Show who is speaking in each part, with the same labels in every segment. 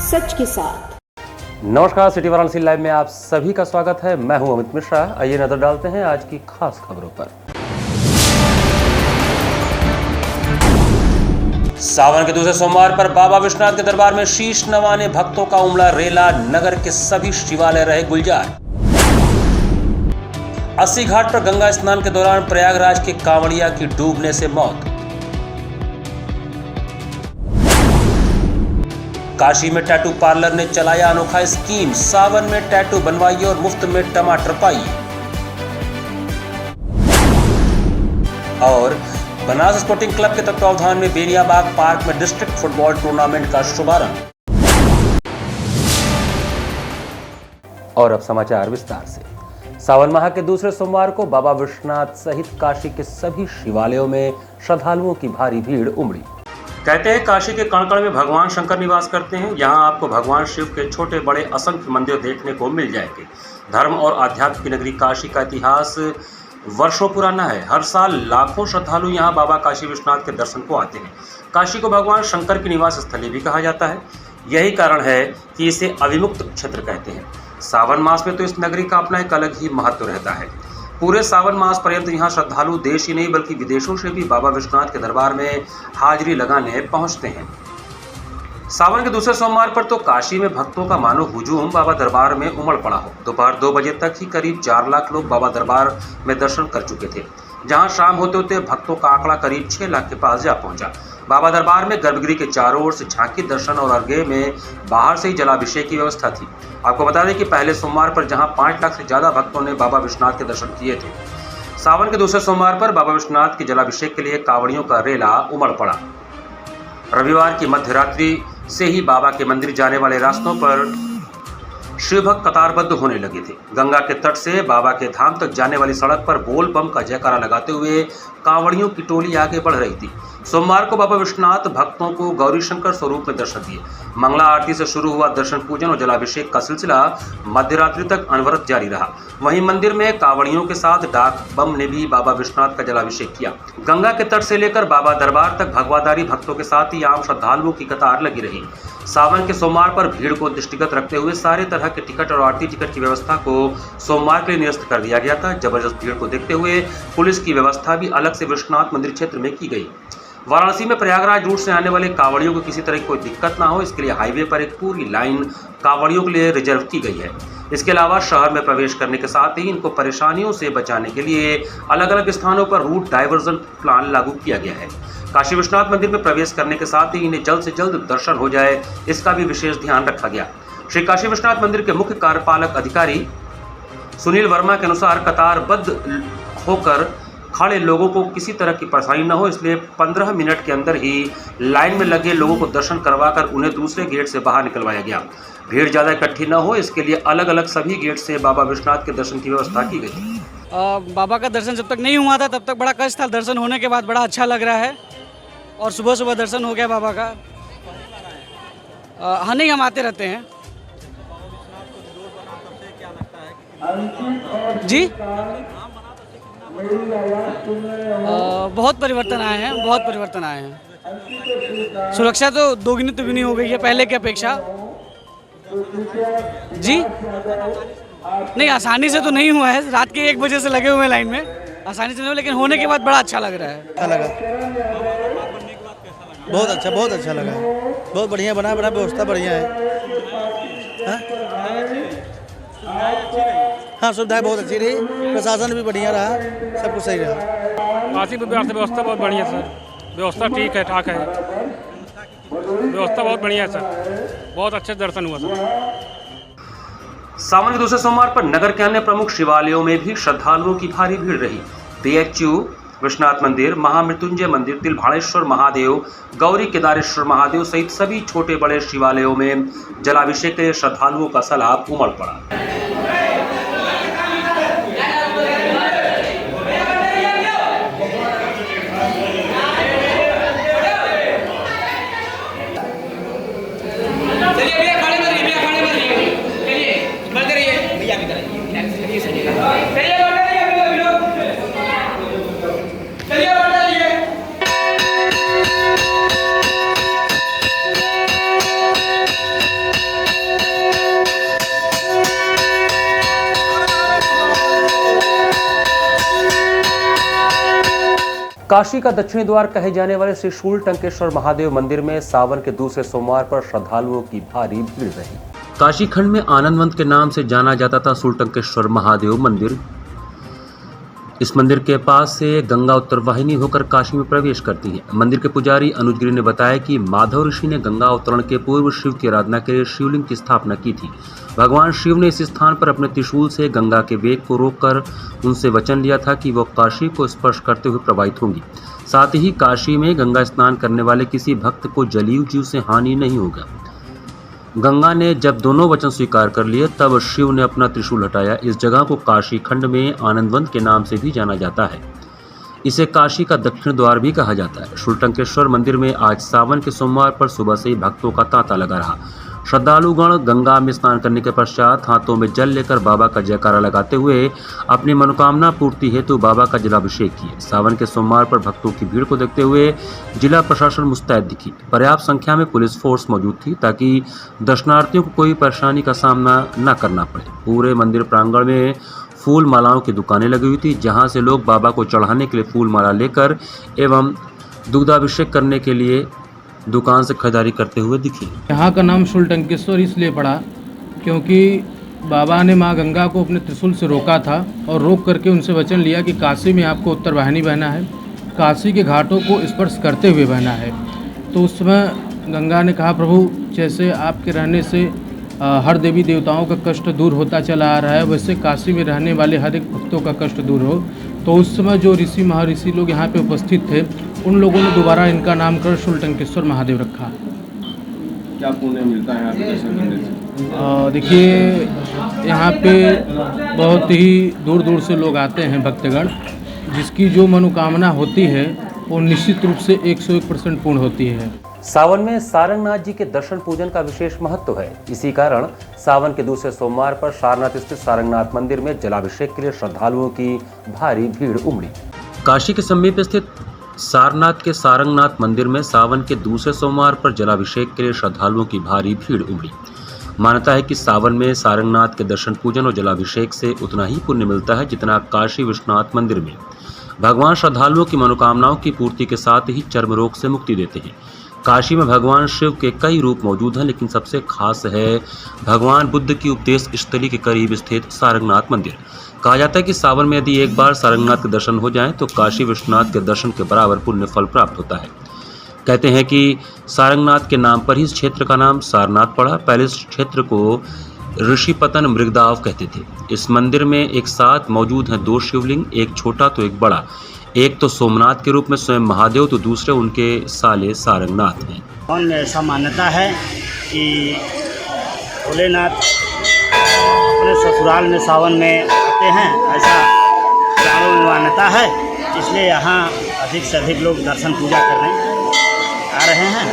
Speaker 1: सच के साथ।
Speaker 2: नमस्कार, सिटी वाराणसी लाइव में आप सभी का स्वागत है। मैं हूं अमित मिश्रा। आइए नजर डालते हैं आज की खास खबरों पर। सावन के दूसरे सोमवार पर बाबा विश्वनाथ के दरबार में शीश नवाने भक्तों का उमड़ा रेला। नगर के सभी शिवालय रहे गुलजार। 80 घाट पर गंगा स्नान के दौरान प्रयागराज के कांवड़िया की डूबने से मौत। काशी में टैटू पार्लर ने चलाया अनोखा स्कीम। सावन में टैटू बनवाइए और मुफ्त में टमाटर पाइए। और बनारस स्पोर्टिंग क्लब के तत्वावधान में बेनियाबाग पार्क में डिस्ट्रिक्ट फुटबॉल टूर्नामेंट का शुभारंभ। और अब समाचार विस्तार से। सावन माह के दूसरे सोमवार को बाबा विश्वनाथ सहित काशी के सभी शिवालयों में श्रद्धालुओं की भारी भीड़ उमड़ी। कहते हैं काशी के कण-कण में भगवान शंकर निवास करते हैं। यहाँ आपको भगवान शिव के छोटे बड़े असंख्य मंदिर देखने को मिल जाएंगे। धर्म और आध्यात्म की नगरी काशी का इतिहास वर्षों पुराना है। हर साल लाखों श्रद्धालु यहाँ बाबा काशी विश्वनाथ के दर्शन को आते हैं। काशी को भगवान शंकर की निवास स्थली भी कहा जाता है। यही कारण है कि इसे अविमुक्त क्षेत्र कहते हैं। सावन मास में तो इस नगरी का अपना एक अलग ही महत्व रहता है। पूरे सावन मास पर्यंत यहाँ श्रद्धालु देश ही नहीं बल्कि विदेशों से भी बाबा विश्वनाथ के दरबार में हाजिरी लगाने पहुँचते हैं। सावन के दूसरे सोमवार पर तो काशी में भक्तों का मानो हुजूम बाबा दरबार में उमड़ पड़ा हो। दोपहर 2 बजे तक ही करीब 4 लाख लोग बाबा दरबार में दर्शन कर चुके थे, जहां शाम होते होते भक्तों का आंकड़ा करीब 6 लाख के पास जा पहुंचा। बाबा दरबार में गर्भगृह के चारों ओर से झांकी दर्शन और अर्घ्य में बाहर से ही जलाभिषेक की व्यवस्था थी। आपको बता दें कि पहले सोमवार पर जहां 5 लाख से ज्यादा भक्तों ने बाबा विश्वनाथ के दर्शन किए थे, सावन के दूसरे सोमवार पर बाबा विश्वनाथ के जलाभिषेक के लिए कांवड़ियों का रेला उमड़ पड़ा। रविवार की मध्यरात्रि से ही बाबा के मंदिर जाने वाले रास्तों पर शिवभक्त कतारबद्ध होने लगे थे। गंगा के तट से बाबा के धाम तक जाने वाली सड़क पर बोल बम का जयकारा लगाते हुए कांवड़ियों की टोली आगे बढ़ रही थी। सोमवार को बाबा विश्वनाथ भक्तों को गौरी शंकर स्वरूप में दर्शन दिए। मंगला आरती से शुरू हुआ दर्शन पूजन और जलाभिषेक का सिलसिला मध्यरात्रि तक अनवरत जारी रहा। वहीं मंदिर में कांवड़ियों के साथ डाक बम ने भी बाबा विश्वनाथ का जलाभिषेक किया। गंगा के तट से लेकर बाबा दरबार तक भगवाधारी भक्तों के साथ ही आम श्रद्धालुओं की कतार लगी रही। सावन के सोमवार पर भीड़ को दृष्टिगत रखते हुए सारे तरह के टिकट और आरती टिकट की व्यवस्था को सोमवार के लिए निरस्त कर दिया गया था। जबरदस्त भीड़ को देखते हुए पुलिस की व्यवस्था भी अलग से विश्वनाथ मंदिर क्षेत्र में की गई। वाराणसी में प्रयागराज रूट से आने वाले कांवड़ियों को किसी तरह की कोई दिक्कत ना हो, इसके लिए हाईवे पर एक पूरी लाइन कांवड़ियों के लिए रिजर्व की गई है। इसके अलावा शहर में प्रवेश करने के साथ ही इनको परेशानियों से बचाने के लिए अलग अलग स्थानों पर रूट डाइवर्जन प्लान लागू किया गया है। काशी विश्वनाथ मंदिर में प्रवेश करने के साथ ही इन्हें जल्द से जल्द दर्शन हो जाए, इसका भी विशेष ध्यान रखा गया। श्री काशी विश्वनाथ मंदिर के मुख्य कार्यपालक अधिकारी सुनील वर्मा के अनुसार कतारबद्ध होकर खड़े लोगों को किसी तरह की परेशानी न हो, इसलिए 15 मिनट के अंदर ही लाइन में लगे लोगों को दर्शन करवाकर उन्हें दूसरे गेट से बाहर निकलवाया गया। भीड़ ज़्यादा इकट्ठी न हो, इसके लिए अलग अलग सभी गेट से बाबा विश्वनाथ के दर्शन की व्यवस्था की गई।
Speaker 3: बाबा का दर्शन जब तक नहीं हुआ था तब तक बड़ा कष्ट था। दर्शन होने के बाद बड़ा अच्छा लग रहा है और सुबह सुबह दर्शन हो गया बाबा का। हाँ, नहीं, हम आते रहते हैं जी। बहुत परिवर्तन आए हैं, बहुत परिवर्तन आए हैं। सुरक्षा तो दोगुनी तिगुनी हो गई है पहले की अपेक्षा जी। नहीं, आसानी से तो नहीं हुआ है। रात के 1 बजे से लगे हुए हैं लाइन में, आसानी से नहीं हुआ, लेकिन होने के बाद बड़ा अच्छा लग रहा है।
Speaker 4: अच्छा लगा, बहुत अच्छा लगा। बहुत बढ़िया बना व्यवस्था बढ़िया है। हाँ, सुविधाएं बहुत अच्छी रही, प्रशासन भी बढ़िया रहा, सब कुछ सही रहा।
Speaker 5: काशी में व्यवस्था बहुत बढ़िया सर। व्यवस्था ठीक है, ठाक है। व्यवस्था बहुत बढ़िया है सर। बहुत अच्छे दर्शन हुआ सर।
Speaker 2: सावन के दूसरे सोमवार पर नगर के अन्य प्रमुख शिवालयों में भी श्रद्धालुओं की भारी भीड़ रही। बीएचयू विश्वनाथ मंदिर, महामृत्युंजय मंदिर, तिलभाणेश्वर महादेव, गौरी केदारेश्वर महादेव सहित सभी छोटे बड़े शिवालयों में जलाभिषेक के लिए श्रद्धालुओं का सैलाब उमड़ पड़ा। काशी का दक्षिणी द्वार कहे जाने वाले श्री शूल टंकेश्वर महादेव मंदिर में सावन के दूसरे सोमवार पर श्रद्धालुओं की भारी भीड़ रही। काशी खंड में आनंदवंत के नाम से जाना जाता था शूल टंकेश्वर महादेव मंदिर। इस मंदिर के पास से गंगा उत्तरवाहिनी होकर काशी में प्रवेश करती है। मंदिर के पुजारी अनुज गिरी ने बताया कि माधव ऋषि ने गंगा अवतरण के पूर्व शिव की आराधना के लिए शिवलिंग की स्थापना की थी। भगवान शिव ने इस स्थान पर अपने त्रिशूल से गंगा के वेग को रोककर उनसे वचन लिया था कि वह काशी को स्पर्श करते हुए प्रवाहित होंगी। साथ ही काशी में गंगा स्नान करने वाले किसी भक्त को जलीय जीव से हानि नहीं होगा। गंगा ने जब दोनों वचन स्वीकार कर लिए तब शिव ने अपना त्रिशूल हटाया। इस जगह को काशी खंड में आनंदवंत के नाम से भी जाना जाता है। इसे काशी का दक्षिण द्वार भी कहा जाता है। शूल टंकेश्वर मंदिर में आज सावन के सोमवार पर सुबह से ही भक्तों का तांता लगा रहा। श्रद्धालुगण गंगा में स्नान करने के पश्चात हाथों में जल लेकर बाबा का जयकारा लगाते हुए अपनी मनोकामना पूर्ति हेतु बाबा का जलाभिषेक किए। सावन के सोमवार पर भक्तों की भीड़ को देखते हुए जिला प्रशासन मुस्तैद दिखी। पर्याप्त संख्या में पुलिस फोर्स मौजूद थी ताकि दर्शनार्थियों को कोई परेशानी का सामना न करना पड़े। पूरे मंदिर प्रांगण में फूल मालाओं की दुकानें लगी हुई थी, जहां से लोग बाबा को चढ़ाने के लिए फूल माला लेकर एवं दुग्धाभिषेक करने के लिए दुकान से खरीदारी करते हुए दिखे।
Speaker 1: यहाँ का नाम शूल टंकेश्वर इसलिए पड़ा क्योंकि बाबा ने माँ गंगा को अपने त्रिशूल से रोका था और रोक करके उनसे वचन लिया कि काशी में आपको उत्तरवाहिनी बहना है, काशी के घाटों को स्पर्श करते हुए बहना है। तो उस समय गंगा ने कहा, प्रभु जैसे आपके रहने से हर देवी देवताओं का कष्ट दूर होता चला आ रहा है, वैसे काशी में रहने वाले हर एक भक्तों का कष्ट दूर हो। तो उस समय जो ऋषि महर्षि लोग यहाँ पे उपस्थित थे, उन लोगों ने दोबारा इनका नामकरण शूल टंकेश्वर महादेव रखा।
Speaker 6: क्या पुण्य मिलता है यहाँ पे दर्शन करने से?
Speaker 1: देखिए यहाँ पे बहुत ही दूर दूर से लोग आते हैं भक्तगण, जिसकी जो मनोकामना होती है वो निश्चित रूप से 101% पूर्ण होती है।
Speaker 2: सावन में सारंगनाथ जी के दर्शन पूजन का विशेष महत्व है। इसी कारण सावन के दूसरे सोमवार पर सारनाथ स्थित सारंगनाथ मंदिर में जलाभिषेक के लिए श्रद्धालुओं की भारी भीड़ उमड़ी। काशी के समीप स्थित सारनाथ के सारंगनाथ मंदिर में सावन के दूसरे सोमवार पर जलाभिषेक के लिए श्रद्धालुओं की भारी भीड़ उमड़ी। मान्यता है कि सावन में सारंगनाथ के दर्शन पूजन और जलाभिषेक से उतना ही पुण्य मिलता है जितना काशी विश्वनाथ मंदिर में। भगवान श्रद्धालुओं की मनोकामनाओं की पूर्ति के साथ ही चर्म रोग से मुक्ति देते हैं। काशी में भगवान शिव के कई रूप मौजूद हैं, लेकिन सबसे खास है भगवान बुद्ध की उपदेश स्थली के करीब स्थित सारंगनाथ मंदिर। कहा जाता है कि सावन में यदि एक बार सारंगनाथ के दर्शन हो जाएं तो काशी विश्वनाथ के दर्शन के बराबर पुण्य फल प्राप्त होता है। कहते हैं कि सारंगनाथ के नाम पर ही इस क्षेत्र का नाम सारनाथ पड़ा। पहले इस क्षेत्र को ऋषिपतन मृगदाव कहते थे। इस मंदिर में एक साथ मौजूद हैं 2 शिवलिंग, एक छोटा तो एक बड़ा। एक तो सोमनाथ के रूप में स्वयं महादेव, तो दूसरे उनके साले सारंगनाथ हैं।
Speaker 7: सावन में ऐसा मान्यता है कि भोलेनाथ अपने ससुराल में सावन में आते हैं, ऐसा चारों में मान्यता है। इसलिए यहाँ अधिक से अधिक लोग दर्शन पूजा करने आ रहे हैं।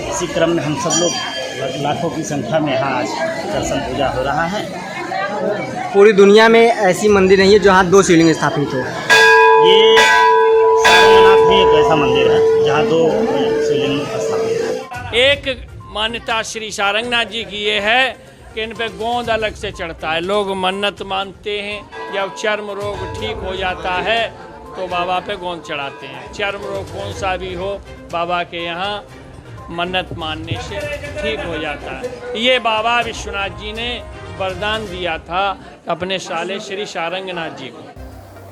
Speaker 7: इसी क्रम में हम सब लोग लाखों की संख्या में यहाँ आज दर्शन पूजा हो रहा है।
Speaker 8: पूरी दुनिया में ऐसी मंदिर नहीं है जहाँ 2 शिवलिंग स्थापित हो।
Speaker 7: ये सारनाथ भी एक ऐसा मंदिर है जहाँ 2 शिवलिंग स्थापित है।
Speaker 9: एक मान्यता श्री सारंगनाथ जी की ये है कि इन पे गोंद अलग से चढ़ता है। लोग मन्नत मानते हैं, जब चर्म रोग ठीक हो जाता है तो बाबा पे गोंद चढ़ाते हैं। चर्म रोग कौन सा भी हो, बाबा के यहाँ मन्नत मानने से ठीक हो जाता है। ये बाबा विश्वनाथ जी ने वरदान दिया था अपने साले श्री सारंगनाथ जी को।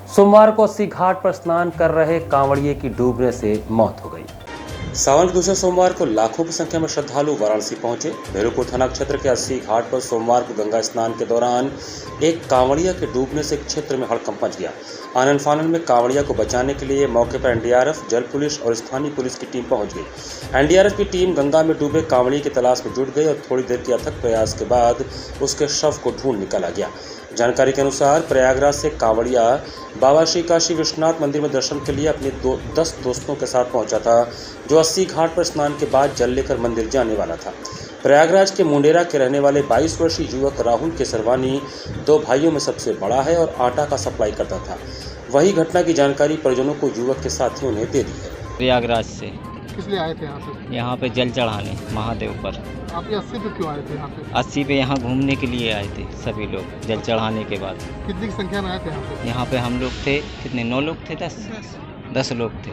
Speaker 2: सोमवार को अस्सी घाट पर स्नान कर रहे कांवड़िए की डूबने से मौत हो गई। सावन के दूसरे सोमवार को लाखों की संख्या में श्रद्धालु वाराणसी पहुंचे। भैरवपुर थाना क्षेत्र के अस्सी घाट पर सोमवार को गंगा स्नान के दौरान एक कांवड़िया के डूबने से क्षेत्र में हड़कंप मच गया। आनन फानन में कांवड़िया को बचाने के लिए मौके पर एनडीआरएफ, जल पुलिस और स्थानीय पुलिस की टीम पहुंच गई। एनडीआरएफ की टीम गंगा में डूबे कांवड़िए की तलाश में जुट गई और थोड़ी देर के अथक प्रयास के बाद उसके शव को ढूंढ निकाला गया। जानकारी के अनुसार प्रयागराज से कांवड़िया बाबा श्री काशी विश्वनाथ मंदिर में दर्शन के लिए अपने 10 दोस्तों के साथ पहुंचा था, जो अस्सी घाट पर स्नान के बाद जल लेकर मंदिर जाने वाला था। प्रयागराज के मुंडेरा के रहने वाले 22 वर्षीय युवक राहुल केसरवानी 2 भाइयों में सबसे बड़ा है और आटा का सप्लाई करता था। वही घटना की जानकारी परिजनों को युवक के साथियों ने दे दी है।
Speaker 10: प्रयागराज से
Speaker 6: किस लिए आए थे यहाँ पे?
Speaker 10: यहाँ पे जल चढ़ाने महादेव पर।
Speaker 6: आप ये 80 पे क्यों आए थे यहाँ पे?
Speaker 10: 80 पे यहाँ घूमने के लिए आए थे सभी लोग जल चढ़ाने के बाद।
Speaker 6: कितनी संख्या में आए थे यहाँ पे?
Speaker 10: यहाँ पे हम लोग थे कितने 9 लोग थे 10 10 लोग थे।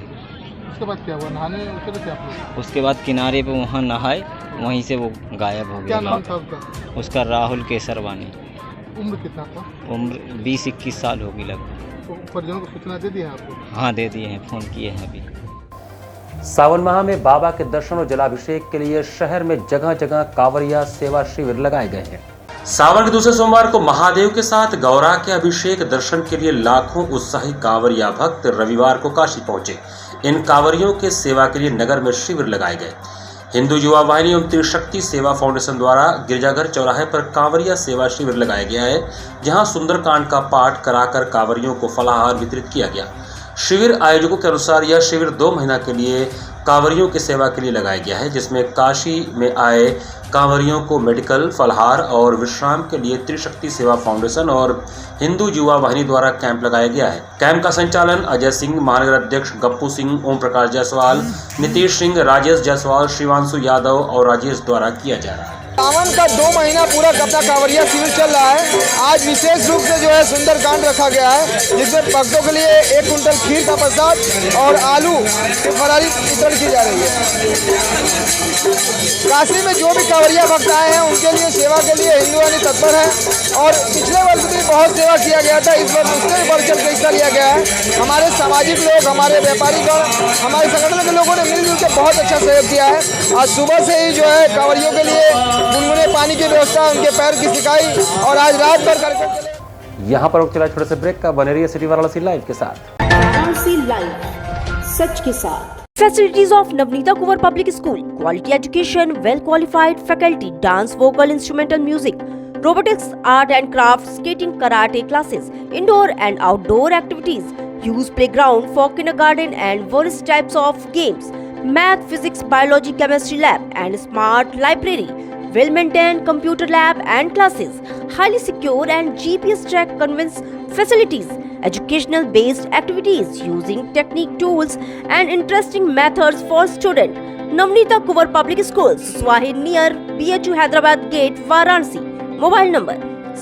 Speaker 11: उसके बाद क्या हुआ, नहाने उतरे थे आप लोग?
Speaker 10: उसके बाद किनारे पे वहाँ नहाए, वहीं से वो गायब हो गया।
Speaker 11: क्या नाम था उसका?
Speaker 10: उसका राहुल केसरवानी।
Speaker 11: उम्र कितना था?
Speaker 10: उम्र 20-21 साल होगी लगभग।
Speaker 11: तो परिजनों को सूचना दे दी है आपको?
Speaker 10: हाँ दे दिए हैं, फ़ोन किए हैं अभी।
Speaker 2: सावन माह में बाबा के दर्शन और जलाभिषेक के लिए शहर में जगह जगह कांवरिया सेवा शिविर लगाए गए हैं। सावन के दूसरे सोमवार को महादेव के साथ गौरा के अभिषेक दर्शन के लिए लाखों उत्साही कांवरिया भक्त रविवार को काशी पहुंचे। इन कांवरियों के सेवा के लिए नगर में शिविर लगाए गए। हिंदू युवा वाहिनी एवं त्रिशक्ति सेवा फाउंडेशन द्वारा गिरजाघर चौराहे पर कांवरिया सेवा शिविर लगाया गया है, जहां सुंदरकांड का पाठ कराकर कांवरियों को फलाहार वितरित किया गया। शिविर आयोजकों के अनुसार यह शिविर 2 महीना के लिए कांवरियों की सेवा के लिए लगाया गया है, जिसमें काशी में आए कांवरियों को मेडिकल, फलाहार और विश्राम के लिए त्रिशक्ति सेवा फाउंडेशन और हिंदू युवा वाहिनी द्वारा कैंप लगाया गया है। कैंप का संचालन अजय सिंह, महानगर अध्यक्ष गप्पू सिंह, ओम प्रकाश जायसवाल, नीतीश सिंह, राजेश जायसवाल, श्रीवांशु यादव और राजेश द्वारा किया जा रहा है।
Speaker 12: सावन का 2 महीना पूरा अपना कांवरिया शिविर चल रहा है। आज विशेष रूप से जो है सुंदरकांड रखा गया है, जिसमें भक्तों के लिए 1 कुंटल खीर का प्रसाद और आलू की फरारी वितरण की जा रही है। काशी में जो भी कांवरिया भक्त आए हैं उनके लिए सेवा के लिए हिंदू वाहिनी तत्पर है और पिछले वर्ष भी बहुत सेवा किया गया था। इस वर्ष उससे भी बढ़ चढ़ के हिस्सा लिया गया है। हमारे सामाजिक लोग, हमारे व्यापारी गण, हमारे संगठन के लोगों ने मिलजुल के बहुत अच्छा सहयोग किया है। आज सुबह से ही जो है कांवरियों के लिए गुनगुने पानी की व्यवस्था, उनके पैर की सिकाई और आज रात भर कार्यक्रम चले।
Speaker 2: यहाँ पर चला छोटे से ब्रेक का। बने रहिए सिटी वाराणसी लाइव के साथ।
Speaker 13: वाराणसी लाइव, सच के साथ। Facilities of Navneeta Kuvar Public School: quality education, well qualified faculty, dance, vocal, instrumental music, robotics, art and crafts, skating, karate classes, indoor and outdoor activities, use playground for kindergarten and various types of games, math, physics, biology, chemistry lab and smart library, well maintained computer lab and classes, highly secure and GPS track conveyance facilities, educational based activities using technique, tools and interesting methods for student. Navneeta Kuvar Public Schools, Swahi near BHU Hyderabad Gate, Varanasi. Mobile number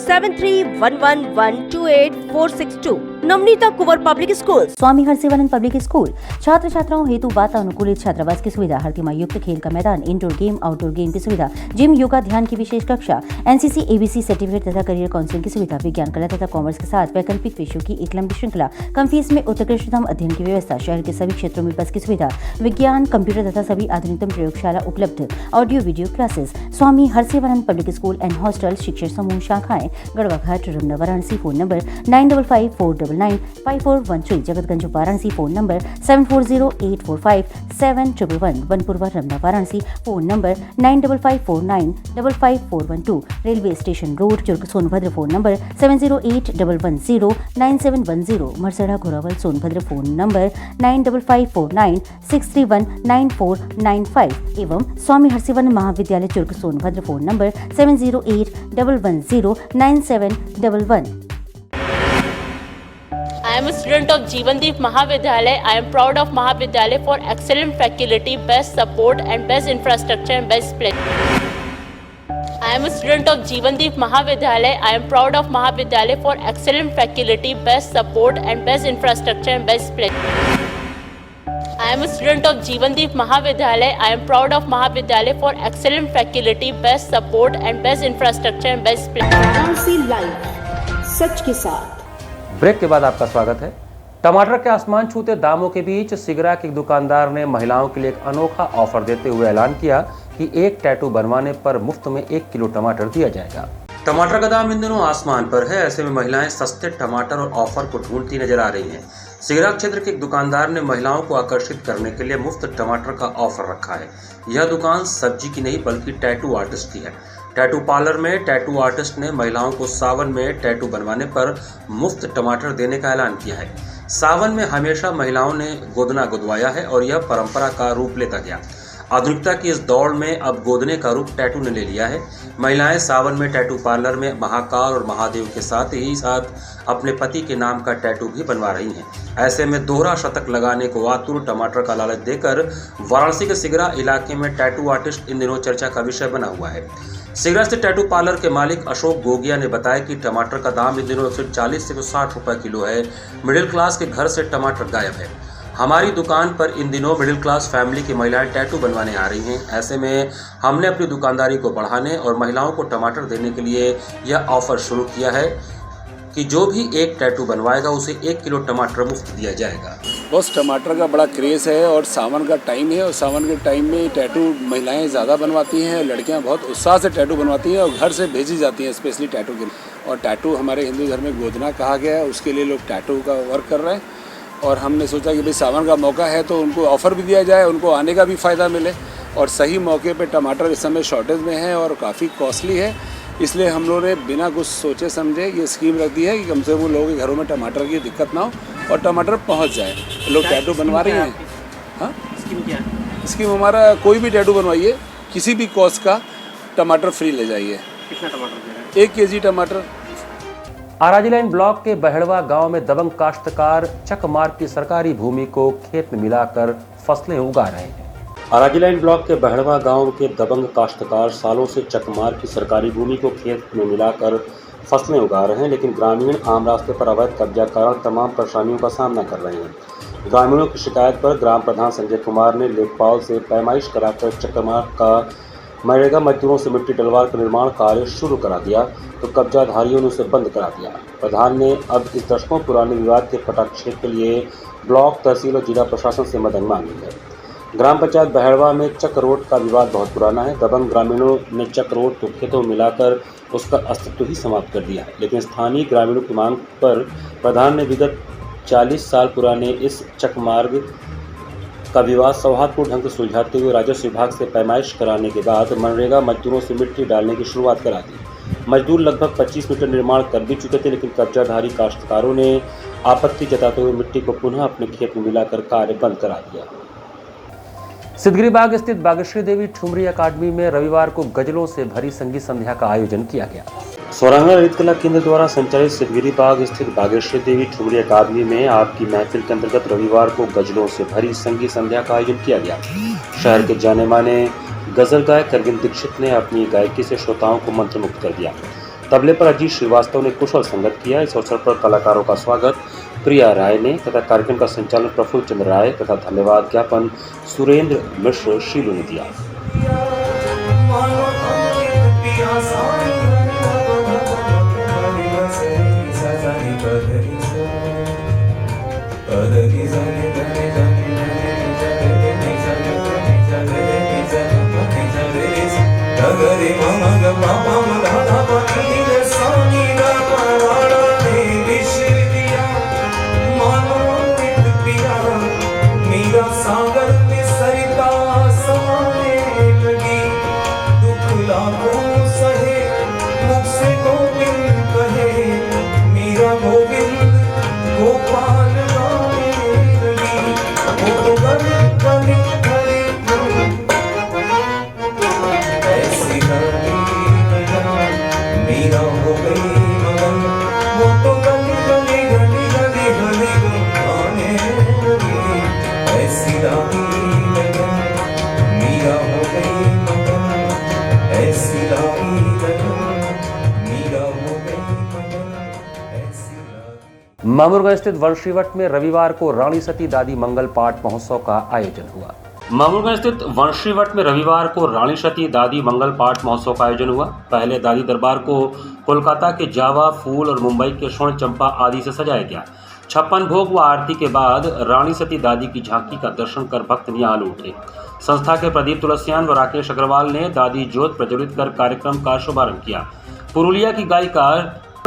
Speaker 13: 7311128462. Navneeta Kunwar public school.
Speaker 14: Swami Harsivanand public school छात्र छात्राओं हेतु वातानुकूलित छात्रावास की सुविधा, हर युक्त खेल का मैदान, इंडोर गेम, आउटडोर गेम की सुविधा, जिम, योगा, ध्यान की विशेष कक्षा, एनसीसी, एबीसी सर्टिफिकेट तथा करियर काउंसलिंग की सुविधा, विज्ञान, कला तथा कॉमर्स के साथ वैकल्पिक विषयों की एक लंबी श्रृंखला, कम फीस में उत्कृष्टतम अध्ययन की व्यवस्था, शहर के सभी क्षेत्रों में बस की सुविधा, विज्ञान, कंप्यूटर तथा सभी आधुनिकतम प्रयोगशाला उपलब्ध, audio video classes. Swami Harsivanand public school and hostel, शिक्षण समूह शाखाएं Garhwa Ghat, Ramna, Varanasi. Phone number 9554995413, Jagatganj Varanasi. Phone number 7408457111, Banpurwa, Ramna, Varanasi. Phone number 9554955412, railway station road, Churk, Sonbhadra. Phone number 7081109710, Marsara, Ghorawal, Sonbhadra. Phone number 954963199495 एवं स्वामी हरसिवानंद महाविद्यालय, Churk, Sonbhadra. Phone number 7081109711।
Speaker 15: I am a student of Jeevandeep Mahavidyalaya. I am proud of Mahavidyalaya for excellent faculty, best support and best infrastructure and best place. I am a student of Jeevandeep Mahavidyalaya. I am proud of Mahavidyalaya for excellent faculty, best support and best infrastructure and best place. I am a student of Jeevandeep Mahavidyalaya. I am proud of Mahavidyalaya for excellent faculty, best support and best infrastructure and best place.
Speaker 13: Varanasi live, सच के साथ।
Speaker 2: Break के बाद आपका स्वागत है। टमाटर के आसमान छूते दामों के बीच सिगरा के दुकानदार ने महिलाओं के लिए एक अनोखा ऑफर देते हुए ऐलान किया कि एक टैटू बनवाने पर मुफ्त में 1 किलो टमाटर दिया जाएगा। टमाटर का दाम इन दिनों आसमान पर है। ऐसे में महिलाएं सस्ते टमाटर और ऑफर को ढूंढती नजर आ रही हैं। सिगरा क्षेत्र के एक दुकानदार ने महिलाओं को आकर्षित करने के लिए मुफ्त टमाटर का ऑफर रखा है। यह दुकान सब्जी की नहीं बल्कि टैटू आर्टिस्ट की है। टैटू पार्लर में टैटू आर्टिस्ट ने महिलाओं को सावन में टैटू बनवाने पर मुफ्त टमाटर देने का ऐलान किया है। सावन में हमेशा महिलाओं ने गोदना गुदवाया है और यह परंपरा का रूप लेता गया। आधुनिकता की इस दौड़ में अब गोदने का रूप टैटू ने ले लिया है। महिलाएं सावन में टैटू पार्लर में महाकाल और महादेव के साथ अपने पति के नाम का टैटू भी बनवा रही हैं। ऐसे में दोहरा शतक लगाने को आतुर टमाटर का लालच देकर वाराणसी के सिगरा इलाके में टैटू आर्टिस्ट इन दिनों चर्चा का विषय बना हुआ है। सिगरा से टैटू पार्लर के मालिक अशोक गोगिया ने बताया कि टमाटर का दाम इन दिनों 140 से 160 रुपए किलो है। मिडिल क्लास के घर से टमाटर गायब है। हमारी दुकान पर इन दिनों मिडिल क्लास फैमिली की महिलाएं टैटू बनवाने आ रही हैं। ऐसे में हमने अपनी दुकानदारी को बढ़ाने और महिलाओं को टमाटर देने के लिए यह ऑफर शुरू किया है कि जो भी एक टैटू बनवाएगा उसे 1 किलो टमाटर मुफ्त दिया जाएगा।
Speaker 6: बस टमाटर का बड़ा क्रेज़ है और सावन का टाइम है और सावन के टाइम में टैटू महिलाएं ज़्यादा बनवाती हैं और लड़कियां बहुत उत्साह से टैटू बनवाती हैं और घर से भेजी जाती हैं स्पेशली टैटू के लिए। और टैटू हमारे हिंदू धर्म में गोदना कहा गया है, उसके लिए लोग टैटू का वर्क कर रहे हैं और हमने सोचा कि भाई सावन का मौका है तो उनको ऑफ़र भी दिया जाए, उनको आने का भी फ़ायदा मिले। और सही मौके पर टमाटर इस समय शॉर्टेज में है और काफ़ी कॉस्टली है, इसलिए हम लोगों ने बिना कुछ सोचे समझे ये स्कीम रख दी है कि कम से कम लोगों के घरों में टमाटर की दिक्कत ना हो और टमाटर पहुंच जाए। लोग टैटू बनवा रहे हैं। हाँ,
Speaker 3: स्कीम क्या है?
Speaker 6: स्कीम हमारा कोई भी टैटू बनवाइए, किसी भी कॉस्ट का टमाटर फ्री ले जाइए।
Speaker 3: कितना टमाटर दे रहे हैं?
Speaker 6: 1 केजी टमाटर।
Speaker 2: आराजी लाइन ब्लॉक के बहड़वा गांव में दबंग काश्तकार चकमार्ग की सरकारी भूमि को खेत में मिलाकर फसलें उगा रहे हैं। आराजी लाइन ब्लॉक के बहड़वा गांव के दबंग काश्तकार सालों से चकमार्ग की सरकारी भूमि को खेत में मिलाकर फसलें उगा रहे हैं, लेकिन ग्रामीण आम रास्ते पर अवैध कब्जा कारण तमाम परेशानियों का सामना कर रहे हैं। ग्रामीणों की शिकायत पर ग्राम प्रधान संजय कुमार ने लेखपाल से पैमाइश कराकर चकमार्ग का मनरेगा मजदूरों से मिट्टी डलवार का निर्माण कार्य शुरू करा दिया तो कब्जाधारियों ने उसे बंद करा दिया। प्रधान ने अब इस दशकों पुराने विवाद के पटाक्षेप के लिए ब्लॉक, तहसील और जिला प्रशासन से मदद मांगी है। ग्राम पंचायत बहड़वा में चक रोड का विवाद बहुत पुराना है। दबंग ग्रामीणों ने चक रोड को खेतों में मिलाकर उसका अस्तित्व ही समाप्त कर दिया है, लेकिन स्थानीय ग्रामीणों की मांग पर प्रधान ने विगत 40 साल पुराने इस चक मार्ग का विवाद सौहार्दपूर्ण ढंग से सुलझाते हुए राजस्व विभाग से पैमाइश कराने के बाद मनरेगा मजदूरों से मिट्टी डालने की शुरुआत करा दी। मजदूर लगभग 25 मीटर निर्माण कर भी चुके थे, लेकिन कब्जाधारी काश्तकारों ने आपत्ति जताते हुए मिट्टी को पुनः अपने खेत में मिलाकर कार्य बंद करा दिया। सिद्धगिरी बाग स्थित बागेश्वरी देवी ठुमरी अकादमी में रविवार को गजलों से भरी संगीत संध्या का आयोजन किया गया। सौरांगा ललित कला केंद्र द्वारा संचालित सिद्धगिरी बाग स्थित बागेश्वरी देवी ठुमरी अकादमी में आपकी महफिल के अंतर्गत रविवार को गजलों से भरी संगीत संध्या का आयोजन किया गया। शहर के जाने माने गजल गायक करगिल दीक्षित ने अपनी गायकी से श्रोताओं को मंत्रमुग्ध कर दिया। तबले पर अजीत श्रीवास्तव ने कुशल संगत किया। इस अवसर पर कलाकारों का स्वागत प्रिया राय ने तथा कार्यक्रम का संचालन प्रफुल्ल चंद्र राय तथा धन्यवाद ज्ञापन सुरेंद्र मिश्र शीलू ने दिया। मामूरगंज स्थित वंशीवट में रविवार को रानी सती दादी मंगल पाठ महोत्सव का आयोजन हुआ। मामूरगंज स्थित वंशीवट में रविवार को रानी सती दादी मंगल पाठ महोत्सव का आयोजन हुआ। पहले दादी दरबार को कोलकाता के जावा फूल और मुंबई के स्वर्ण चंपा आदि से सजाया गया। 56 भोग व आरती के बाद रानी सती दादी की झांकी का दर्शन कर भक्त निहाल उठे। संस्था के प्रदीप तुलसियान व राकेश अग्रवाल ने दादी ज्योत प्रज्वलित कर कार्यक्रम का शुभारंभ किया। पुरुलिया की गायिका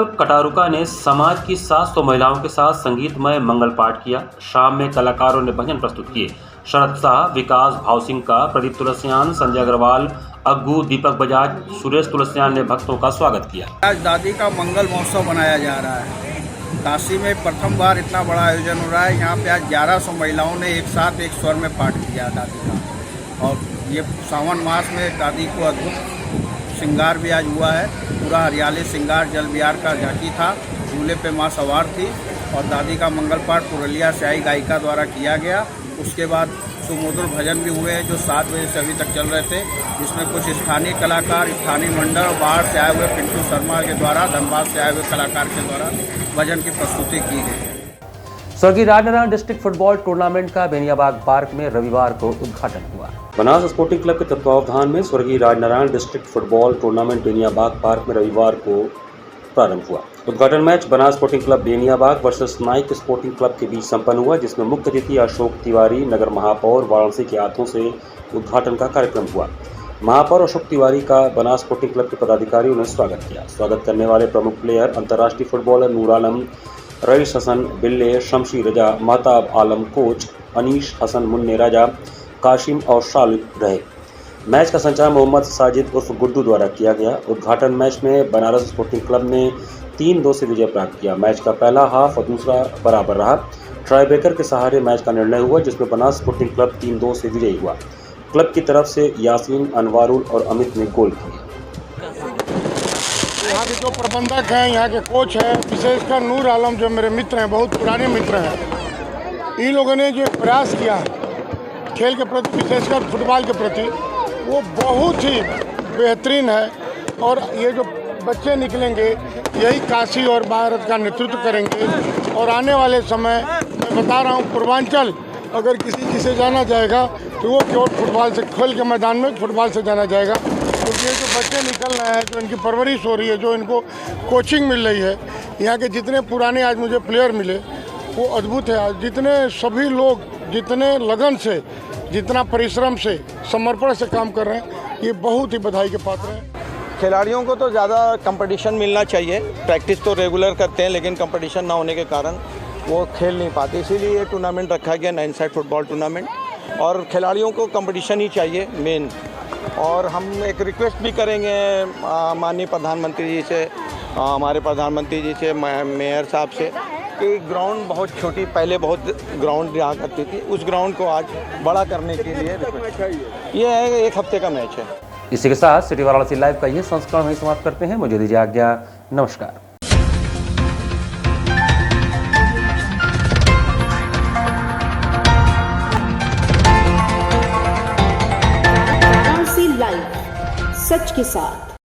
Speaker 2: कटारुका ने समाज की 700 महिलाओं के साथ संगीतमय मंगल पाठ किया। शाम में कलाकारों ने भजन प्रस्तुत किए। शरद शाह, विकास भावसिंह का, प्रदीप तुलसियान, संजय अग्रवाल, अग्गू, दीपक बजाज, सुरेश तुलसियान ने भक्तों का स्वागत किया।
Speaker 16: आज दादी का मंगल महोत्सव मनाया जा रहा है। काशी में प्रथम बार इतना बड़ा आयोजन हो रहा है। यहाँ पे आज 1100 महिलाओं ने एक साथ एक स्वर में पाठ किया दादी का। और ये सावन मास में दादी को अद्भुत श्रृंगार भी आज हुआ है। पूरा हरियाली श्रृंगार जल विहार का झांकी था। झूले पे माँ सवार थी और दादी का मंगल पाठ पुरुलिया से आई गायिका द्वारा किया गया। उसके बाद सुमधुर भजन भी हुए जो 7 बजे से अभी तक चल रहे थे, जिसमें कुछ स्थानीय कलाकार, स्थानीय मंडल और बाहर से आए हुए पिंटू शर्मा के द्वारा, धनबाद से आए हुए कलाकार के द्वारा भजन की प्रस्तुति की गई।
Speaker 2: स्वर्गीय राजनारायण डिस्ट्रिक्ट फुटबॉल टूर्नामेंट का बेनियाबाग पार्क में रविवार को उद्घाटन हुआ। बनास स्पोर्टिंग क्लब के तत्वावधान में स्वर्गीय Rajnarayan district football tournament Beniabagh park में रविवार को प्रारंभ हुआ। उद्घाटन match Banas sporting club Beniabagh versus Naik sporting club के बीच संपन्न हुआ, जिसमें मुख्य अतिथि अशोक तिवारी नगर महापौर वाराणसी के हाथों से उद्घाटन का कार्यक्रम हुआ। महापौर अशोक तिवारी का बनास स्पोर्टिंग क्लब के पदाधिकारियों ने स्वागत किया। स्वागत करने वाले प्रमुख प्लेयर अंतर्राष्ट्रीय फुटबॉलर नूर आलम, रईस हसन, बिल्ले, शमशी रजा, महताब आलम, कोच अनीश हसन, मुन्ने राजा, काशिम और शालिब रहे। मैच का संचालन मोहम्मद साजिद उर्फ गुड्डू द्वारा किया गया। उद्घाटन मैच में बनारस स्पोर्टिंग क्लब ने 3-2 से विजय प्राप्त किया। मैच का पहला हाफ और दूसरा बराबर रहा। ट्राई ब्रेकर के सहारे मैच का निर्णय हुआ, जिसमें बनास स्पोर्टिंग क्लब 3-2 से विजयी हुआ। क्लब की तरफ से यासीन, अनवारुल और अमित ने गोल किए।
Speaker 17: यहाँ के जो प्रबंधक हैं, यहाँ के कोच हैं, विशेषकर नूर आलम जो मेरे मित्र हैं, बहुत पुराने मित्र हैं, इन लोगों ने जो प्रयास किया खेल के प्रति, विशेषकर फुटबॉल के प्रति, वो बहुत ही बेहतरीन है। और ये जो बच्चे निकलेंगे यही काशी और भारत का नेतृत्व करेंगे। और आने वाले समय मैं बता रहा हूँ, पूर्वांचल अगर किसी से जाना जाएगा तो वो केवल फुटबॉल से, खेल के मैदान में फुटबॉल से जाना जाएगा। क्योंकि ये जो बच्चे निकल रहे हैं, जो इनकी परवरिश हो रही है, जो इनको कोचिंग मिल रही है, यहाँ के जितने पुराने आज मुझे प्लेयर मिले वो अद्भुत है। आज जितने सभी लोग जितने लगन से, जितना परिश्रम से, समर्पण से काम कर रहे हैं, ये बहुत ही बधाई के पात्र हैं।
Speaker 4: खिलाड़ियों को तो ज़्यादा कंपटीशन मिलना चाहिए। प्रैक्टिस तो रेगुलर करते हैं, लेकिन कंपटीशन ना होने के कारण वो खेल नहीं पाते, इसीलिए ये टूर्नामेंट रखा गया, 9 साइड फुटबॉल टूर्नामेंट। और खिलाड़ियों को कंपटीशन ही चाहिए मेन। और हम एक रिक्वेस्ट भी करेंगे माननीय प्रधानमंत्री जी से, हमारे प्रधानमंत्री जी से, मेयर साहब से, कि ग्राउंड बहुत छोटी, पहले बहुत ग्राउंड रहा करती थी, उस ग्राउंड को आज बड़ा करने के लिए ये है। 1 हफ्ते का मैच है।
Speaker 2: इसी के साथ सिटी वाराणसी लाइव का ये संस्करण वहीं समाप्त करते हैं। मुझे दीजिए आज्ञा। नमस्कार।
Speaker 13: वाराणसी लाइव, सच के साथ।